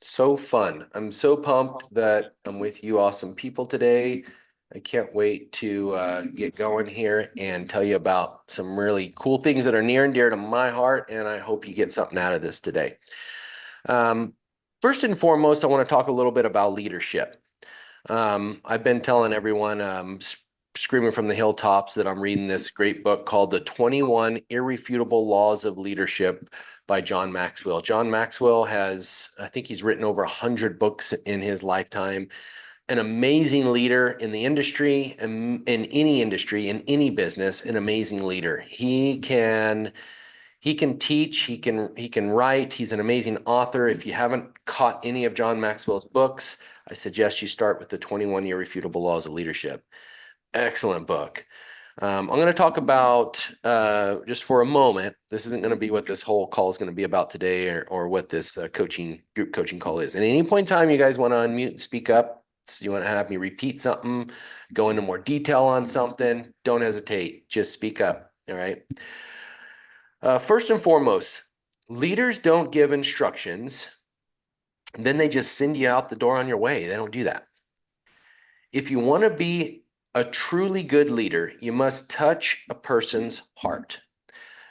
So fun. I'm so pumped that I'm with you awesome people today. I can't wait to get going here and tell you about some really cool things that are near and dear to my heart, and I hope you get something out of this today. Um, First and foremost, I want to talk a little bit about leadership. I've been telling everyone, screaming from the hilltops, that I'm reading this great book called The 21 Irrefutable Laws of Leadership by John Maxwell. John Maxwell has, I think he's written over 100 books in his lifetime. An amazing leader in the industry and in any industry, in any business, an amazing leader. He can teach, he can write. He's an amazing author. If you haven't caught any of John Maxwell's books, I suggest you start with the 21 Irrefutable Laws of Leadership. Excellent book. I'm going to talk about, just for a moment, this isn't going to be what this whole call is going to be about today, or what this group coaching call is. And at any point in time, you guys want to unmute and speak up, so you want to have me repeat something, go into more detail on something, don't hesitate. Just speak up. All right. First and foremost, leaders don't give instructions, then they just send you out the door on your way. They don't do that. If you want to be a truly good leader, you must touch a person's heart.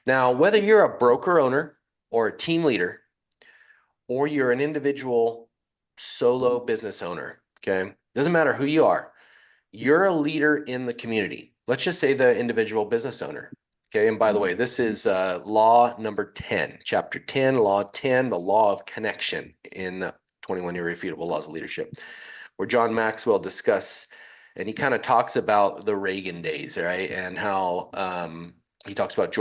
Now, whether you're a broker owner or a team leader, or you're an individual solo business owner, okay, doesn't matter who you are, you're a leader in the community. Let's just say the individual business owner. Okay, and by the way, this is law number 10, chapter 10, law 10, the law of connection in the 21 Irrefutable Laws of Leadership, where John Maxwell discuss, and he kind of talks about the Reagan days, right? And how he talks about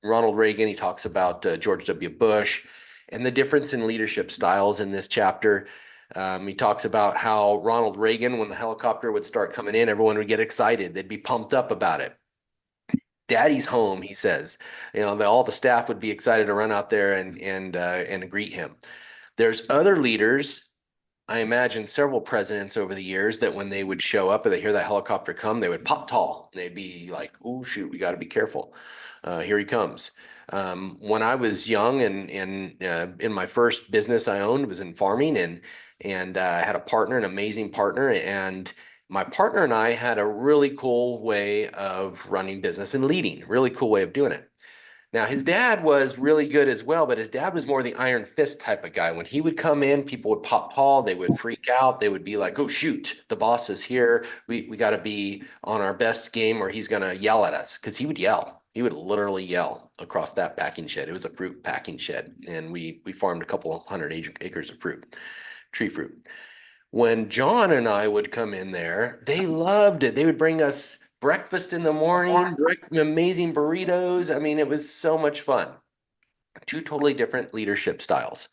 Ronald Reagan, he talks about George W. Bush, and the difference in leadership styles in this chapter. He talks about how Ronald Reagan, when the helicopter would start coming in, everyone would get excited. They'd be pumped up about it. Daddy's home, he says. All the staff would be excited to run out there and greet him. There's other leaders, I imagine several presidents over the years, that when they would show up and they hear that helicopter come, they would pop tall. And they'd be like, "Oh shoot, we got to be careful. Here he comes." When I was young and in my first business I owned was in farming, and I had a partner, an amazing partner, and my partner and I had a really cool way of running business and leading, really cool way of doing it. Now, his dad was really good as well, but his dad was more the iron fist type of guy. When he would come in, people would pop tall, they would freak out, they would be like, "Oh shoot, the boss is here. We got to be on our best game or he's gonna yell at us." Because he would yell. He would literally yell across that packing shed. It was a fruit packing shed, and we farmed a couple hundred acres of fruit, tree fruit. When John and I would come in there, they loved it. They would bring us breakfast in the morning, amazing burritos. I mean, it was so much fun. Two totally different leadership styles.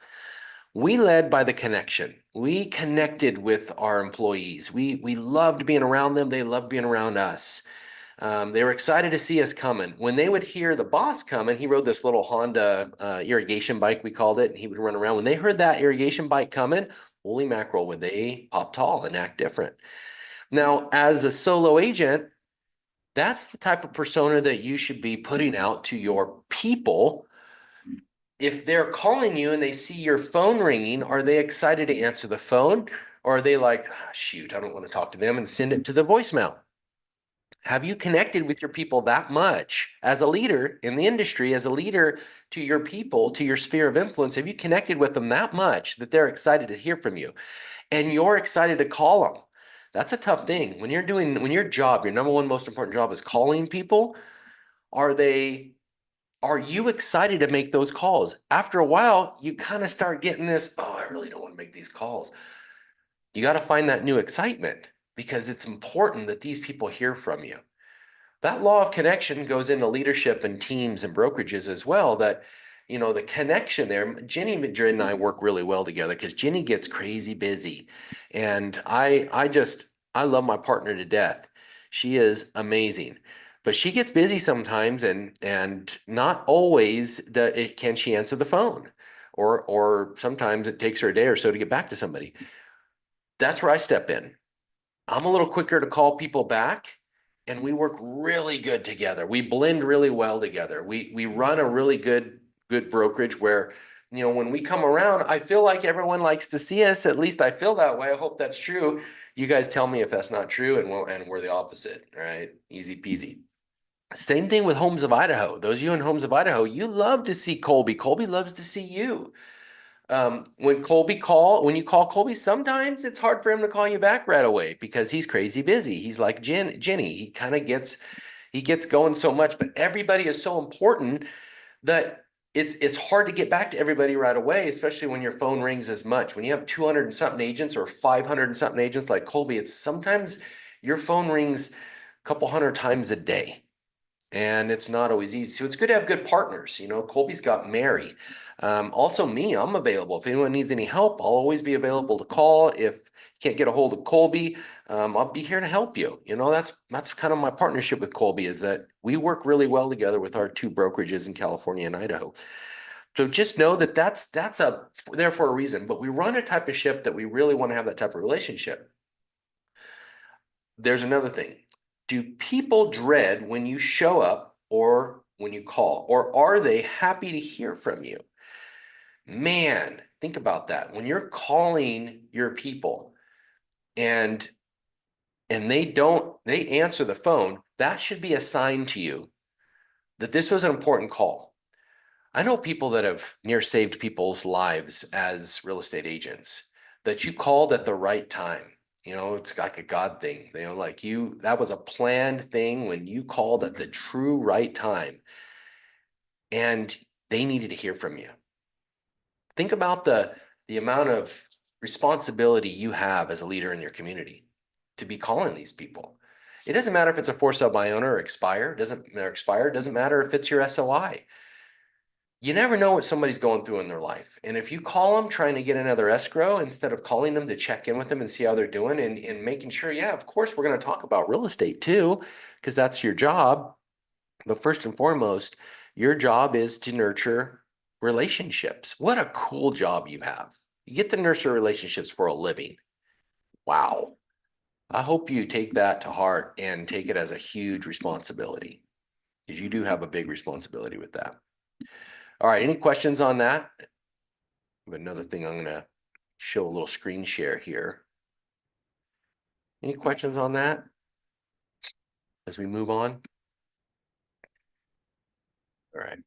We led by the connection. We connected with our employees. We loved being around them. They loved being around us. They were excited to see us coming. When they would hear the boss coming, he rode this little Honda irrigation bike, we called it, and he would run around. When they heard that irrigation bike coming, holy mackerel, would they pop tall and act different. Now, as a solo agent, that's the type of persona that you should be putting out to your people. If they're calling you and they see your phone ringing, are they excited to answer the phone? Or are they like, "Oh, shoot, I don't want to talk to them," and send it to the voicemail? Have you connected with your people that much as a leader in the industry, as a leader to your people, to your sphere of influence? Have you connected with them that much that they're excited to hear from you and you're excited to call them? That's a tough thing. When your job, your number one most important job is calling people, are you excited to make those calls? After a while, you kind of start getting this, "Oh, I really don't want to make these calls." You got to find that new excitement, because it's important that these people hear from you. That law of connection goes into leadership and teams and brokerages as well. That, the connection there. Jenny Madrid and I work really well together because Jenny gets crazy busy. And I love my partner to death. She is amazing. But she gets busy sometimes, and not always can she answer the phone. Or sometimes it takes her a day or so to get back to somebody. That's where I step in. I'm a little quicker to call people back, and we work really good together. We blend really well together. We run a really good brokerage where when we come around, I feel like everyone likes to see us. At least I feel that way. I hope that's true. You guys tell me if that's not true, and we're the opposite, right? Easy peasy. Same thing with Homes of Idaho. Those of you in Homes of Idaho, you love to see Colby. Colby loves to see you. When you call Colby, sometimes it's hard for him to call you back right away because he's crazy busy. He's like Jenny. He gets going so much, but everybody is so important that it's hard to get back to everybody right away, especially when your phone rings as much. When you have 200 and something agents or 500 and something agents like Colby, it's sometimes your phone rings a couple hundred times a day. And it's not always easy. So it's good to have good partners. Colby's got Mary. Also me, I'm available. If anyone needs any help, I'll always be available to call. If you can't get a hold of Colby, I'll be here to help you. That's kind of my partnership with Colby, is that we work really well together with our two brokerages in California and Idaho. So just know that that's there for a reason. But we run a type of ship that we really want to have that type of relationship. There's another thing. Do people dread when you show up or when you call, or are they happy to hear from you? Man, think about that. When you're calling your people and they answer the phone, that should be a sign to you that this was an important call. I know people that have near saved people's lives as real estate agents, that you called at the right time. It's like a God thing, that was a planned thing when you called at the true right time and they needed to hear from you. Think about the amount of responsibility you have as a leader in your community to be calling these people. It doesn't matter if it's a for sale by owner or expire. Doesn't matter if it's your SOI. You never know what somebody's going through in their life. And if you call them trying to get another escrow, instead of calling them to check in with them and see how they're doing and making sure, yeah, of course, we're going to talk about real estate too, because that's your job. But first and foremost, your job is to nurture relationships. What a cool job you have. You get to nurture relationships for a living. Wow. I hope you take that to heart and take it as a huge responsibility, because you do have a big responsibility with that. All right, any questions on that? Another thing, I'm going to show a little screen share here. Any questions on that as we move on? All right.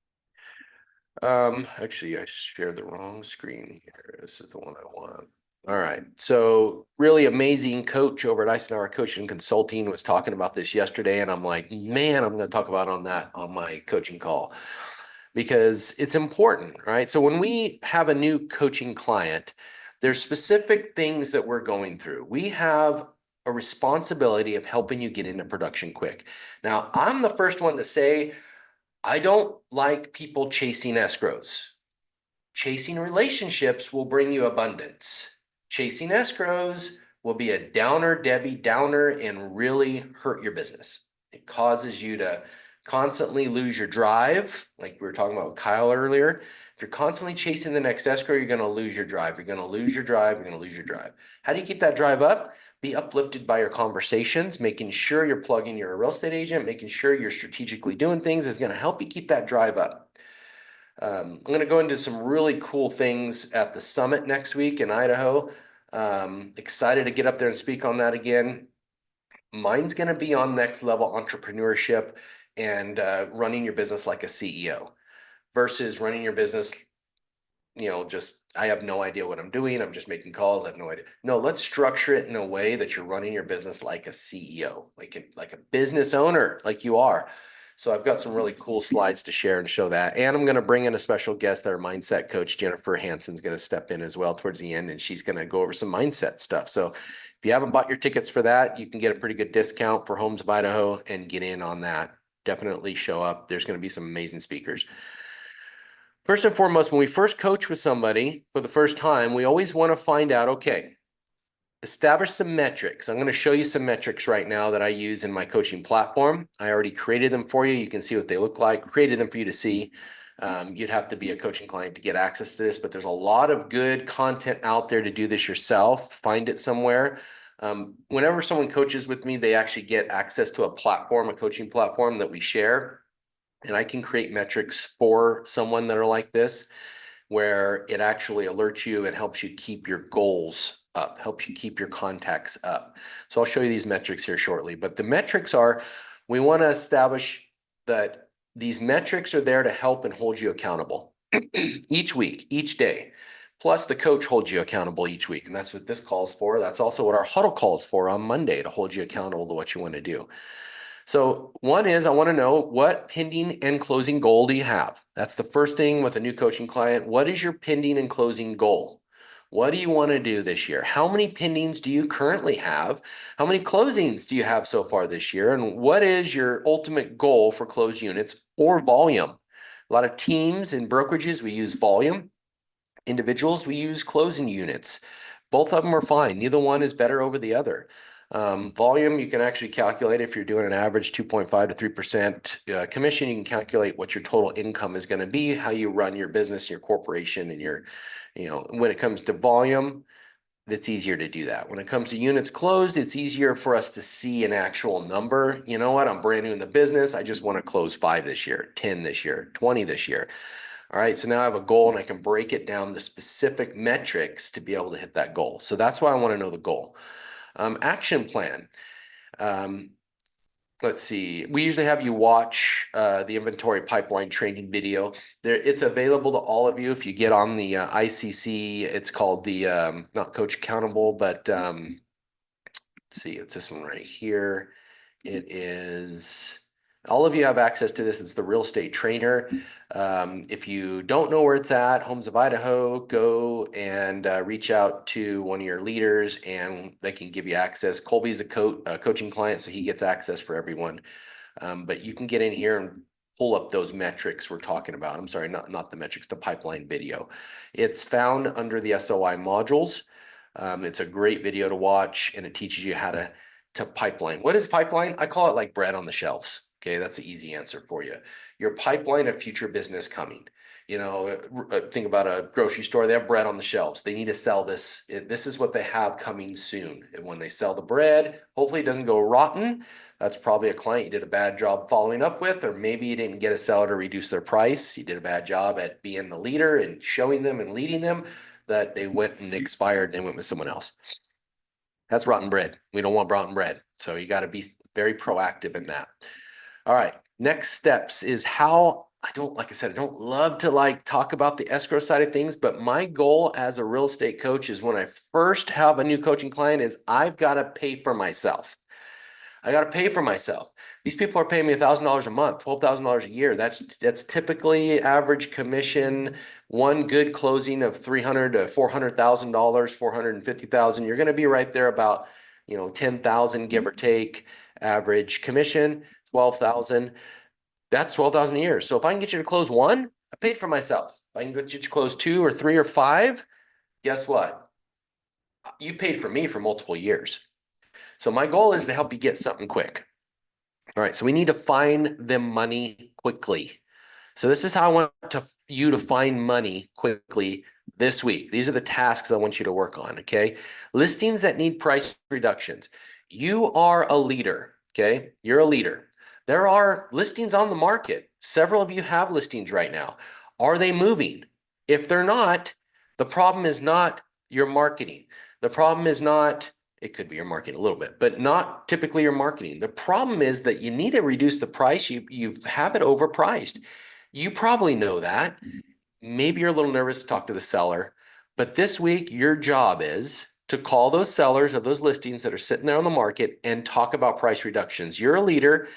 Actually, I shared the wrong screen here. This is the one I want. All right. So really amazing coach over at Eisenhower Coaching and Consulting was talking about this yesterday. And I'm like, man, I'm going to talk about on my coaching call because it's important, right? So when we have a new coaching client, there's specific things that we're going through. We have a responsibility of helping you get into production quick. Now, I'm the first one to say, I don't like people chasing escrows. Chasing relationships will bring you abundance. Chasing escrows will be a downer, Debbie Downer, and really hurt your business. It causes you to constantly lose your drive, like we were talking about with Kyle earlier. If you're constantly chasing the next escrow, you're going to lose your drive. You're going to lose your drive. You're going to lose your drive. How do you keep that drive up? Be uplifted by your conversations, making sure you're plugging. You're a real estate agent, making sure you're strategically doing things is going to help you keep that drive up. I'm going to go into some really cool things at the summit next week in Idaho. Excited to get up there and speak on that again. Mine's going to be on next level entrepreneurship and running your business like a CEO versus running your business, just I have no idea what I'm doing. I'm just making calls. I have no idea. No, let's structure it in a way that you're running your business like a CEO, like a business owner, like you are. So I've got some really cool slides to share and show that. And I'm going to bring in a special guest. Our mindset coach, Jennifer Hansen's going to step in as well towards the end, and she's going to go over some mindset stuff. So if you haven't bought your tickets for that, you can get a pretty good discount for Homes of Idaho and get in on that. Definitely show up. There's going to be some amazing speakers. First and foremost, when we first coach with somebody for the first time, we always want to find out, okay, establish some metrics. I'm going to show you some metrics right now that I use in my coaching platform. I already created them for you. You can see what they look like, created them for you to see. You'd have to be a coaching client to get access to this, but there's a lot of good content out there to do this yourself. Find it somewhere. Whenever someone coaches with me, they actually get access to a platform, a coaching platform that we share. And I can create metrics for someone that are like this. where it actually alerts you and helps you keep your goals up, helps you keep your contacts up. So I'll show you these metrics here shortly, but the metrics are, we want to establish that these metrics are there to help and hold you accountable each week, each day. Plus, the coach holds you accountable each week. And that's what this calls for. That's also what our huddle calls for on Monday, to hold you accountable to what you want to do. So one is, I want to know, what pending and closing goal do you have? That's the first thing with a new coaching client. What is your pending and closing goal? What do you want to do this year? How many pendings do you currently have? How many closings do you have so far this year? And what is your ultimate goal for closed units or volume? A lot of teams and brokerages, we use volume. Individuals, we use closing units. Both of them are fine. Neither one is better over the other. Volume, you can actually calculate if you're doing an average 2.5 to 3% commission. You can calculate what your total income is going to be, how you run your business, your corporation, and your, when it comes to volume, it's easier to do that. When it comes to units closed, it's easier for us to see an actual number. You know what? I'm brand new in the business. I just want to close 5 this year, 10 this year, 20 this year. All right, so now I have a goal and I can break it down to specific metrics to be able to hit that goal. So that's why I want to know the goal. Action plan. Let's see. We usually have you watch the inventory pipeline training video. It's available to all of you if you get on the ICC. It's called the not Coach Accountable, but let's see. It's this one right here. It is. All of you have access to this. It's the Real Estate Trainer. If you don't know where it's at, Homes of Idaho, go and reach out to one of your leaders and they can give you access. Colby's a coaching client, so he gets access for everyone. But you can get in here and pull up those metrics we're talking about. I'm sorry, not the metrics, the pipeline video. It's found under the SOI modules. It's a great video to watch, and it teaches you how to pipeline. What is pipeline? I call it like bread on the shelves. Okay, that's an easy answer for you. Your pipeline of future business coming. Think about a grocery store. They have bread on the shelves. They need to sell this. This is what they have coming soon. And when they sell the bread, hopefully it doesn't go rotten. That's probably a client you did a bad job following up with, or maybe you didn't get a seller to reduce their price. You did a bad job at being the leader and showing them and leading them that they went and expired and they went with someone else. That's rotten bread. We don't want rotten bread. So you got to be very proactive in that. All right. Next steps is how like I said, I don't love to talk about the escrow side of things, but my goal as a real estate coach is when I first have a new coaching client is I've got to pay for myself. I got to pay for myself. These people are paying me $1,000 a month, $12,000 a year. That's typically average commission. One good closing of $300,000 to $400,000, $450,000. You're going to be right there about 10,000 give or take average commission. 12,000. That's 12,000 a year. So if I can get you to close 1, I paid for myself. If I can get you to close 2 or 3 or 5, guess what? You paid for me for multiple years. So my goal is to help you get something quick. All right, so we need to find them money quickly. So this is how I want you to find money quickly this week. These are the tasks I want you to work on, okay? Listings that need price reductions. You are a leader, okay? You're a leader. There are listings on the market. Several of you have listings right now. Are they moving? If they're not, the problem is not your marketing. The problem is not, it could be your marketing a little bit, but not typically your marketing. The problem is that you need to reduce the price. You have it overpriced. You probably know that. Maybe you're a little nervous to talk to the seller, but this week your job is to call those sellers of those listings that are sitting there on the market and talk about price reductions. You're a leader.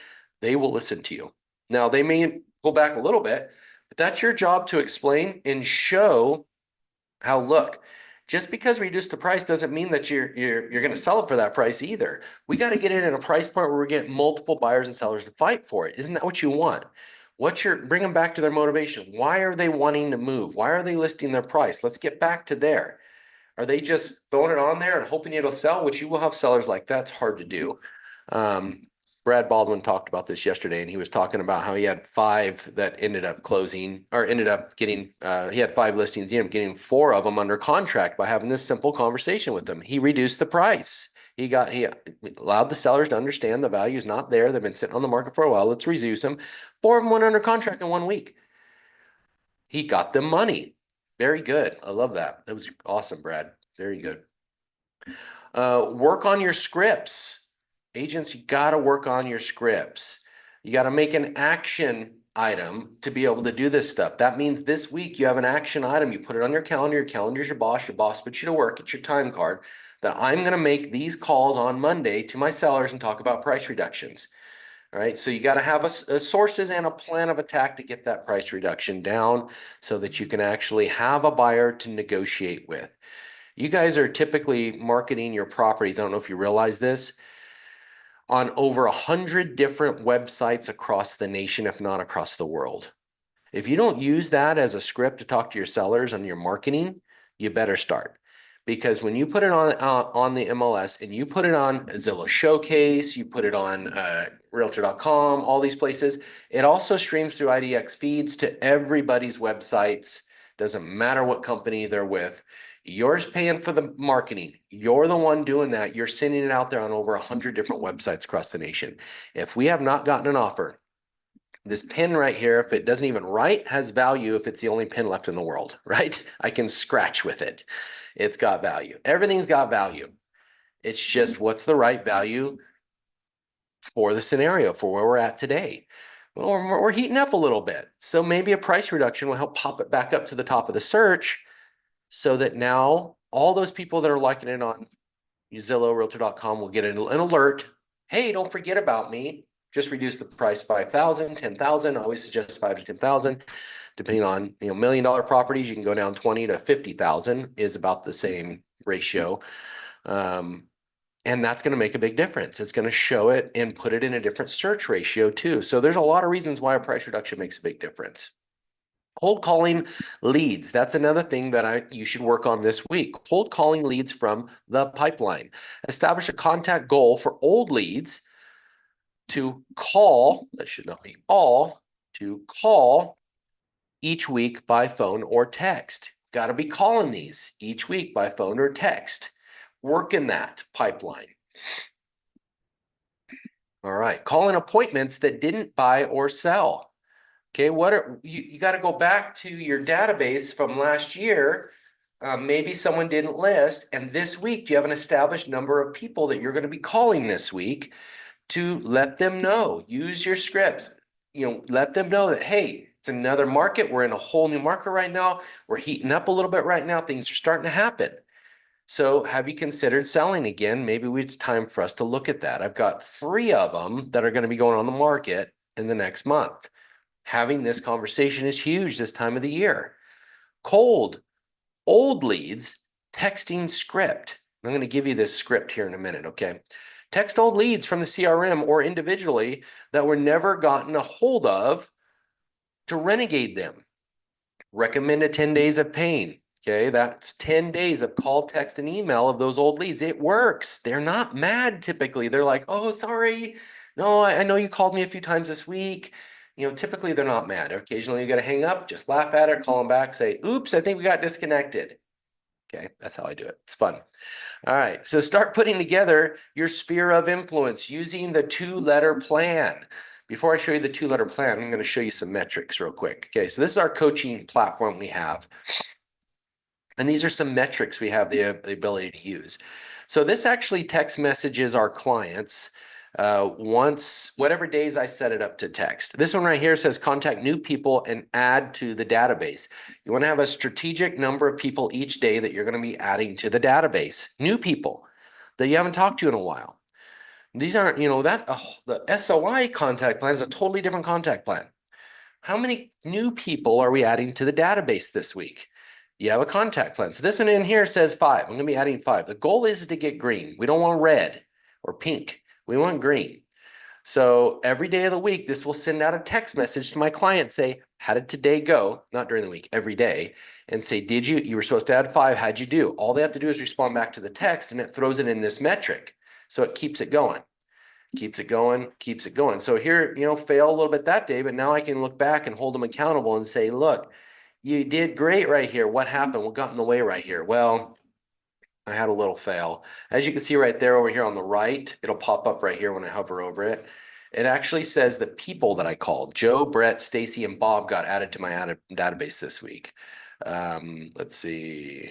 They will listen to you. Now, they may pull back a little bit, but that's your job to explain and show how, look, just because we reduce the price doesn't mean that you're going to sell it for that price either. We got to get it in a price point where we're getting multiple buyers and sellers to fight for it. Isn't that what you want? Bring them back to their motivation. Why are they wanting to move? Why are they listing their price? Let's get back to there. Are they just throwing it on there and hoping it'll sell, which you will have sellers like that? It's hard to do. Brad Baldwin talked about this yesterday, and he was talking about how he had 5 that ended up closing or ended up getting, he had 5 listings. He ended up getting 4 of them under contract by having this simple conversation with them. He reduced the price. He allowed the sellers to understand the value is not there. They've been sitting on the market for a while. Let's reduce them. 4 of them went under contract in 1 week. He got them money. Very good. I love that. That was awesome, Brad. Very good. Work on your scripts. Agents, you got to work on your scripts. You got to make an action item to be able to do this stuff. That means this week you have an action item. You put it on your calendar. Your calendar's your boss puts you to work. It's your time card that I'm going to make these calls on Monday to my sellers and talk about price reductions. All right. So you got to have a sources and a plan of attack to get that price reduction down so that you can actually have a buyer to negotiate with. You guys are typically marketing your properties, I don't know if you realize this, on over 100 different websites across the nation, if not across the world. If you don't use that as a script to talk to your sellers on your marketing, you better start. Because when you put it on the MLS and you put it on Zillow Showcase, you put it on Realtor.com, all these places, it also streams through IDX feeds to everybody's websites. Doesn't matter what company they're with. You're paying for the marketing. You're the one doing that. You're sending it out there on over 100 different websites across the nation. If we have not gotten an offer, this pin right here, if it doesn't even write, has value if it's the only pin left in the world, right? I can scratch with it. It's got value. Everything's got value. It's just what's the right value for the scenario, for where we're at today. Well, we're heating up a little bit. So maybe a price reduction will help pop it back up to the top of the search so that now all those people that are liking it on Zillow, Realtor.com will get an alert. Hey, don't forget about me. Just reduce the price 5,000, 10,000. I always suggest 5 to 10,000. Depending on, $1 million properties, you can go down 20 to 50,000 is about the same ratio. And that's going to make a big difference. It's going to show it and put it in a different search ratio too. So there's a lot of reasons why a price reduction makes a big difference. Cold calling leads. That's another thing that you should work on this week. Cold calling leads from the pipeline. Establish a contact goal for old leads to call, that should not be all, to call each week by phone or text. Got to be calling these each week by phone or text. Work in that pipeline. All right. Calling appointments that didn't buy or sell. Okay, you got to go back to your database from last year. Maybe someone didn't list, and this week do you have an established number of people that you're going to be calling this week to let them know. Use your scripts. Let them know that, hey, it's another market. We're in a whole new market right now. We're heating up a little bit right now. Things are starting to happen. So have you considered selling again? Maybe it's time for us to look at that. I've got 3 of them that are going to be going on the market in the next month. Having this conversation is huge this time of the year. Cold, old leads, texting script. I'm going to give you this script here in a minute, okay? Text old leads from the CRM or individually that were never gotten a hold of to renegade them. Recommend a 10 days of pain. Okay, that's 10 days of call, text, and email of those old leads. It works. They're not mad typically. They're like, oh, sorry. No, I know you called me a few times this week. Typically they're not mad. Occasionally you got to hang up, just laugh at it, call them back, say, oops, I think we got disconnected. Okay, that's how I do it. It's fun. All right, so start putting together your sphere of influence using the 2-letter plan. Before I show you the 2-letter plan, I'm going to show you some metrics real quick. Okay, so this is our coaching platform we have. And these are some metrics we have the ability to use. So this actually text messages our clients once, whatever days I set it up to text. This one right here says contact new people and add to the database. You want to have a strategic number of people each day that you're going to be adding to the database. New people that you haven't talked to in a while. These aren't, the SOI contact plan is a totally different contact plan. How many new people are we adding to the database this week? You have a contact plan. So this one in here says 5. I'm going to be adding 5. The goal is to get green. We don't want red or pink. We want green. So every day of the week, this will send out a text message to my client, say, how did today go? Not during the week, every day. And say, you were supposed to add 5. How'd you do? All they have to do is respond back to the text and it throws it in this metric. So it keeps it going. Keeps it going, keeps it going. So here, fail a little bit that day, but now I can look back and hold them accountable and say, look, you did great right here. What happened? What got in the way right here? Well, I had a little fail. As you can see right there over here on the right, it'll pop up right here when I hover over it. It actually says the people that I called, Joe, Brett, Stacy, and Bob got added to my database this week. Let's see.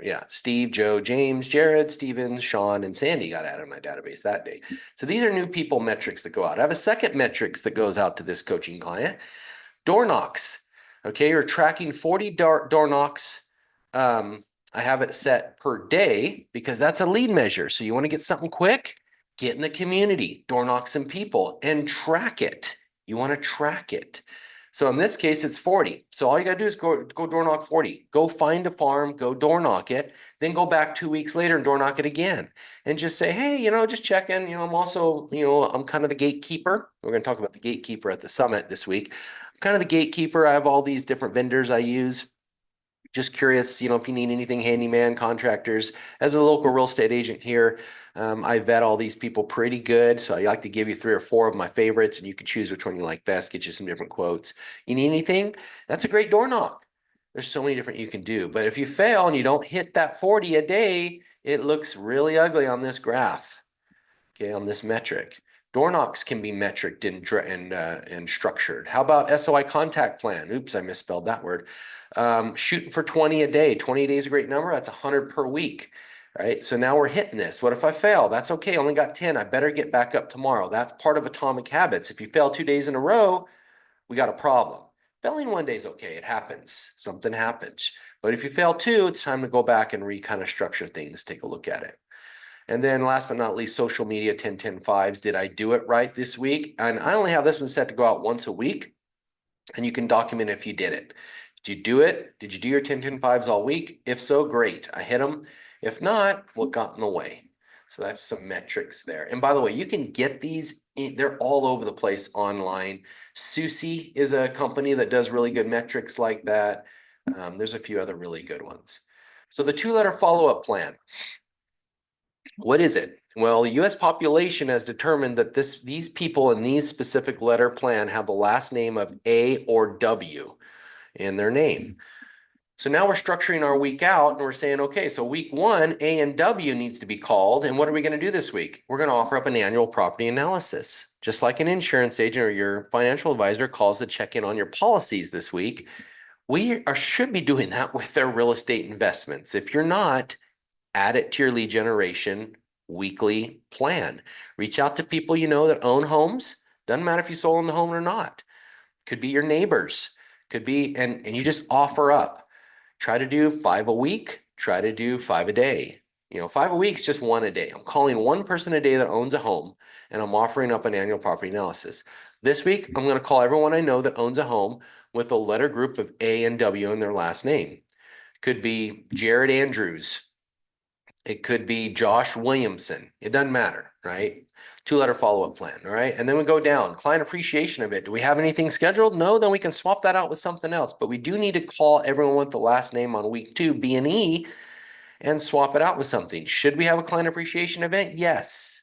Yeah, Steve, Joe, James, Jared, Steven, Shawn, and Sandy got added in my database that day. So these are new people metrics that go out. I have a second metrics that goes out to this coaching client. Door knocks. Okay, you're tracking 40 door knocks. I have it set per day because that's a lead measure. So you want to get something quick, get in the community, door knock some people, and track it. You want to track it. So in this case, it's 40. So all you got to do is go door knock 40. Go find a farm, go door knock it, then go back 2 weeks later and door knock it again. And just say, hey, just check in. I'm also, I'm kind of the gatekeeper. We're going to talk about the gatekeeper at the summit this week. I'm kind of the gatekeeper. I have all these different vendors I use. Just curious, if you need anything, handyman, contractors. As a local real estate agent here, I vet all these people pretty good. So I like to give you 3 or 4 of my favorites, and you can choose which one you like best, get you some different quotes. You need anything? That's a great door knock. There's so many different you can do. But if you fail and you don't hit that 40 a day, it looks really ugly on this graph, okay, on this metric. Door knocks can be metriced and structured. How about SOI contact plan? Oops, I misspelled that word. Shooting for 20 a day. 20 days is a great number. That's 100 per week, right? So now we're hitting this. What if I fail? That's okay. Only got 10. I better get back up tomorrow. That's part of atomic habits. If you fail 2 days in a row, we got a problem. Failing 1 day is okay. It happens. Something happens. But if you fail 2, it's time to go back and kind of structure things. Take a look at it. And then last but not least, social media 10-10-5s. Did I do it right this week? And I only have this one set to go out once a week. And you can document if you did it. Did you do it? Did you do your 10-10-5s all week? If so, great. I hit them. If not, what got in the way? So that's some metrics there. And by the way, you can get these. They're all over the place online. Susie is a company that does really good metrics like that. There's a few other really good ones. So the 2-letter follow-up plan. What is it? Well, the U.S. population has determined that these people in these specific letter plan have the last name of A or W in their name. So now we're structuring our week out and we're saying, okay, so week 1, A and W needs to be called. And what are we going to do this week? We're going to offer up an annual property analysis. Just like an insurance agent or your financial advisor calls to check in on your policies this week, we should be doing that with their real estate investments. If you're not, add it to your lead generation weekly plan. Reach out to people you know that own homes. Doesn't matter if you sold them the home or not. Could be your neighbors. Could be, and you just offer up. Try to do 5 a week. Try to do 5 a day. 5 a week is just 1 a day. I'm calling 1 person a day that owns a home, and I'm offering up an annual property analysis. This week, I'm going to call everyone I know that owns a home with a letter group of A and W in their last name. Could be Jared Andrews. It could be Josh Williamson. It doesn't matter, right? 2-letter follow-up plan, all right? And then we go down. Client appreciation of it. Do we have anything scheduled? No, then we can swap that out with something else. But we do need to call everyone with the last name on week 2, B&E, and swap it out with something. Should we have a client appreciation event? Yes.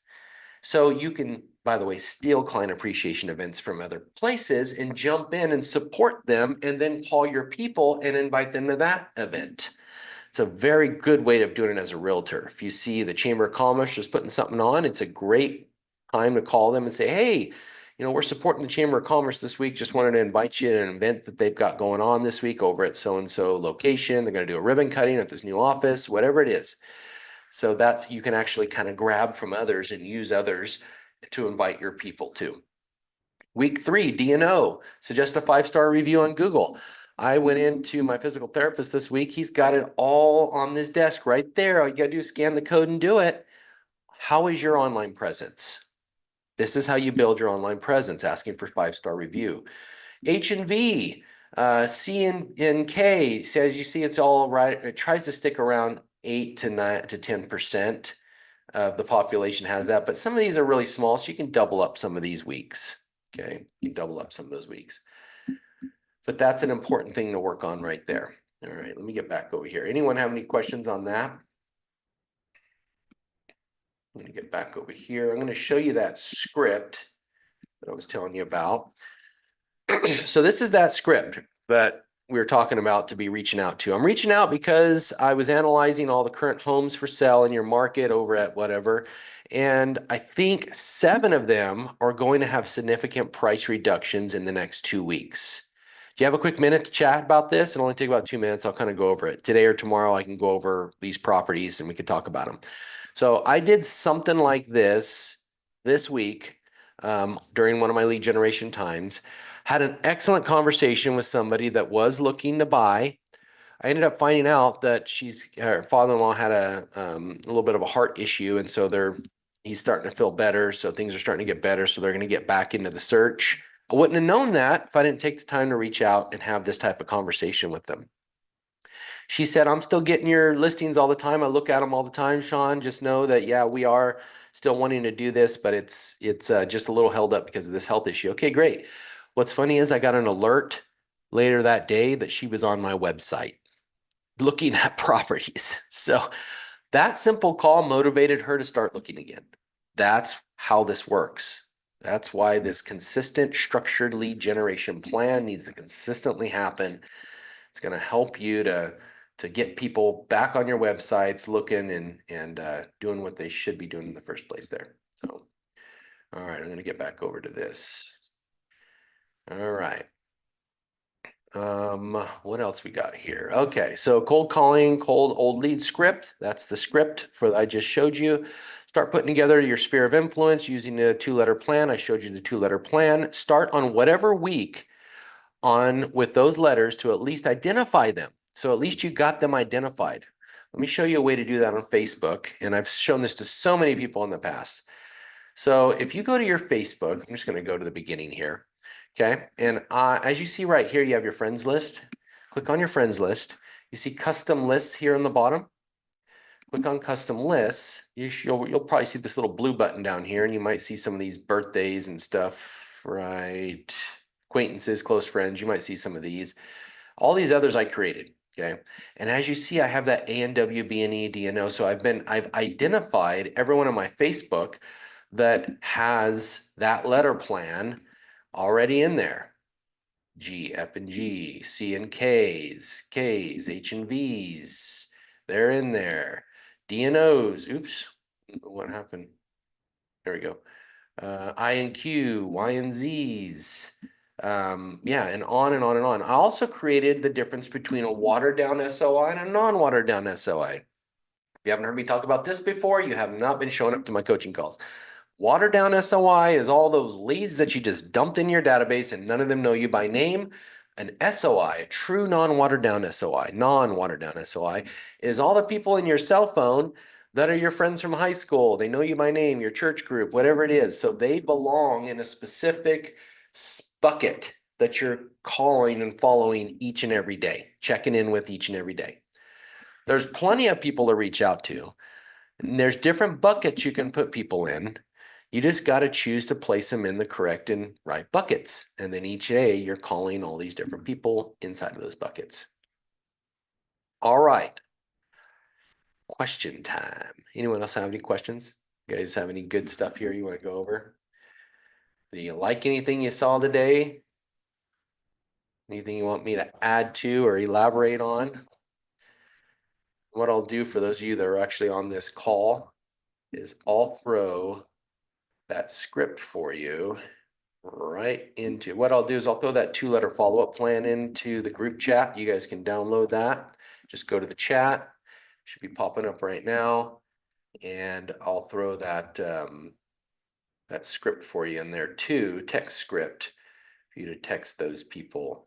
So you can, by the way, steal client appreciation events from other places and jump in and support them and then call your people and invite them to that event. It's a very good way of doing it as a realtor. If you see the Chamber of Commerce just putting something on, it's a great time to call them and say, hey, we're supporting the Chamber of Commerce this week. Just wanted to invite you to an event that they've got going on this week over at so-and-so location. They're going to do a ribbon cutting at this new office, whatever it is. So that you can actually kind of grab from others and use others to invite your people to. Week 3, D&O, suggest a 5-star review on Google. I went into my physical therapist this week. He's got it all on this desk right there. All you got to do is scan the code and do it. How is your online presence? This is how you build your online presence, asking for 5-star review. H&V, C and K, so as you see, it's all right. It tries to stick around 8 to 9 to 10% of the population has that, but some of these are really small, so you can double up some of these weeks. Okay, you can double up some of those weeks. But that's an important thing to work on right there. All right, let me get back over here. Anyone have any questions on that? I'm going to get back over here. I'm going to show you that script that I was telling you about. So this is that script that we were talking about to be reaching out to. I'm reaching out because I was analyzing all the current homes for sale in your market over at whatever. And I think 7 of them are going to have significant price reductions in the next 2 weeks. Do you have a quick minute to chat about this? It'll only take about 2 minutes. I'll kind of go over it. Today or tomorrow, I can go over these properties and we could talk about them. So I did something like this week during one of my lead generation times. Had an excellent conversation with somebody that was looking to buy. I ended up finding out that her father-in-law had a little bit of a heart issue, and so he's starting to feel better. So things are starting to get better. So they're going to get back into the search. I wouldn't have known that if I didn't take the time to reach out and have this type of conversation with them. She said, I'm still getting your listings all the time. I look at them all the time, Shawn. Just know that, yeah, we are still wanting to do this, but it's just a little held up because of this health issue. Okay, great. What's funny is I got an alert later that day that she was on my website looking at properties. So that simple call motivated her to start looking again. That's how this works. That's why this consistent structured lead generation plan needs to consistently happen. It's going to help you to get people back on your websites looking and doing what they should be doing in the first place there. So, all right, I'm going to get back over to this. All right. What else we got here? Okay, so cold calling, cold old lead script. That's the script for I just showed you. Start putting together your sphere of influence using the 2-letter plan. I showed you the 2-letter plan. Start on whatever week on with those letters to at least identify them. So at least you got them identified. Let me show you a way to do that on Facebook. And I've shown this to so many people in the past. So if you go to your Facebook, I'm just going to go to the beginning here. Okay. And as you see right here, you have your friends list. Click on your friends list. You see custom lists here on the bottom. Click on custom lists. You'll probably see this little blue button down here, and you might see some of these birthdays and stuff, right? Acquaintances, close friends. You might see some of these. All these others I created. Okay. And as you see, I have that ANW, BNE, DNO. So I've identified everyone on my Facebook that has that letter plan already in there. G, F and G, C and Ks, H and Vs. They're in there. DNOs. Oops. What happened? There we go. I and Q, Y and Zs. Yeah, and on and on and on. I also created the difference between a watered down SOI and a non-watered down SOI. If you haven't heard me talk about this before, you have not been showing up to my coaching calls. Watered down SOI is all those leads that you just dumped in your database and none of them know you by name. An SOI, a true non-watered down SOI, is all the people in your cell phone that are your friends from high school. They know you by name, your church group, whatever it is. So they belong in a specific bucket that you're calling and following each and every day, checking in with each and every day. There's plenty of people to reach out to. And there's different buckets you can put people in. You just got to choose to place them in the correct and right buckets. And then each day you're calling all these different people inside of those buckets. All right. Question time. Anyone else have any questions? You guys have any good stuff here you want to go over? Do you like anything you saw today? Anything you want me to add to or elaborate on? What I'll do for those of you that are actually on this call is I'll throw that script for you right into what I'll do is I'll throw that 2-letter follow-up plan into the group chat. You guys can download that. Just go to the chat. Should be popping up right now. And I'll throw that that script for you in there too, text script for you to text those people.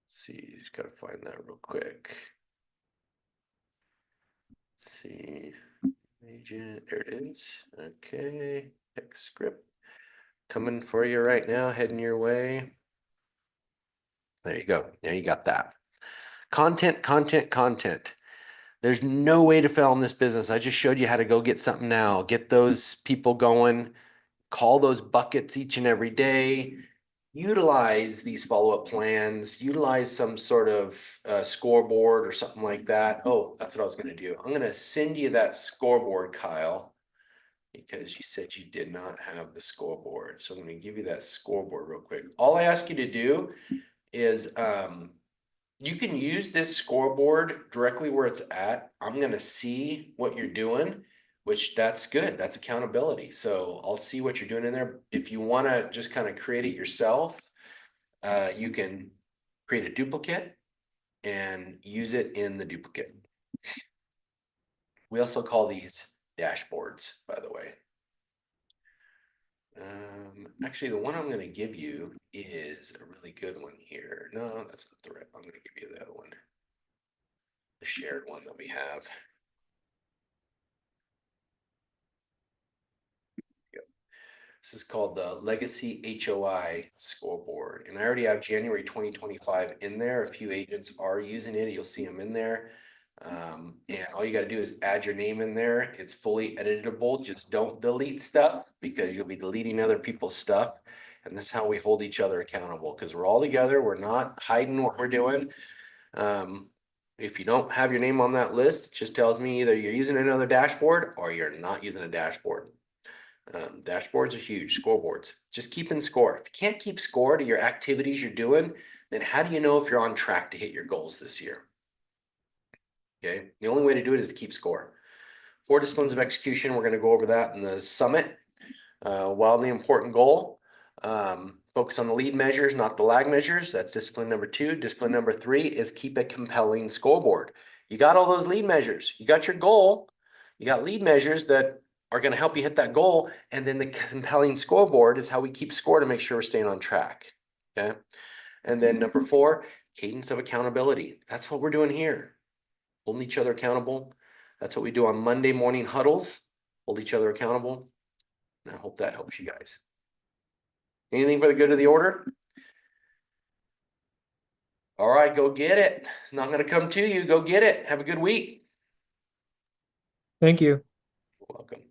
Let's see, just gotta find that real quick. Let's see, agent, there it is. Okay, text script coming for you right now, heading your way. There you go. There you got that. Content, content, content. There's no way to fail in this business. I just showed you how to go get something now. Get those people going. Call those buckets each and every day. Utilize these follow-up plans. Utilize some sort of scoreboard or something like that. Oh, that's what I was going to do. I'm going to send you that scoreboard, Kyle, because you said you did not have the scoreboard. So I'm going to give you that scoreboard real quick. All I ask you to do is you can use this scoreboard directly where it's at. I'm going to see what you're doing, which that's good. That's accountability. So I'll see what you're doing in there. If you want to just kind of create it yourself, you can create a duplicate and use it in the duplicate. We also call these dashboards, by the way. Actually, the one I'm going to give you is a really good one here. No, that's not the right. I'm going to give you the other one, the shared one that we have. Yep. This is called the Legacy HOI scoreboard, and I already have January 2025 in there. A few agents are using it. You'll see them in there. And all you got to do is add your name in there. It's fully editable. Just don't delete stuff because you'll be deleting other people's stuff. And this is how we hold each other accountable because we're all together. We're not hiding what we're doing. If you don't have your name on that list, it just tells me either you're using another dashboard or you're not using a dashboard. Dashboards are huge, scoreboards. Just keeping score. If you can't keep score to your activities you're doing, then how do you know if you're on track to hit your goals this year? Okay, the only way to do it is to keep score. 4 disciplines of execution, we're going to go over that in the summit. Wildly important goal. Focus on the lead measures, not the lag measures. That's discipline number 2. Discipline number 3 is keep a compelling scoreboard. You got all those lead measures. You got your goal. You got lead measures that are going to help you hit that goal. And then the compelling scoreboard is how we keep score to make sure we're staying on track. Okay. And then number 4, cadence of accountability. That's what we're doing here. Holding each other accountable. That's what we do on Monday morning huddles. Hold each other accountable. And I hope that helps you guys. Anything for the good of the order? All right, go get it. It's not going to come to you. Go get it. Have a good week. Thank you. You're welcome.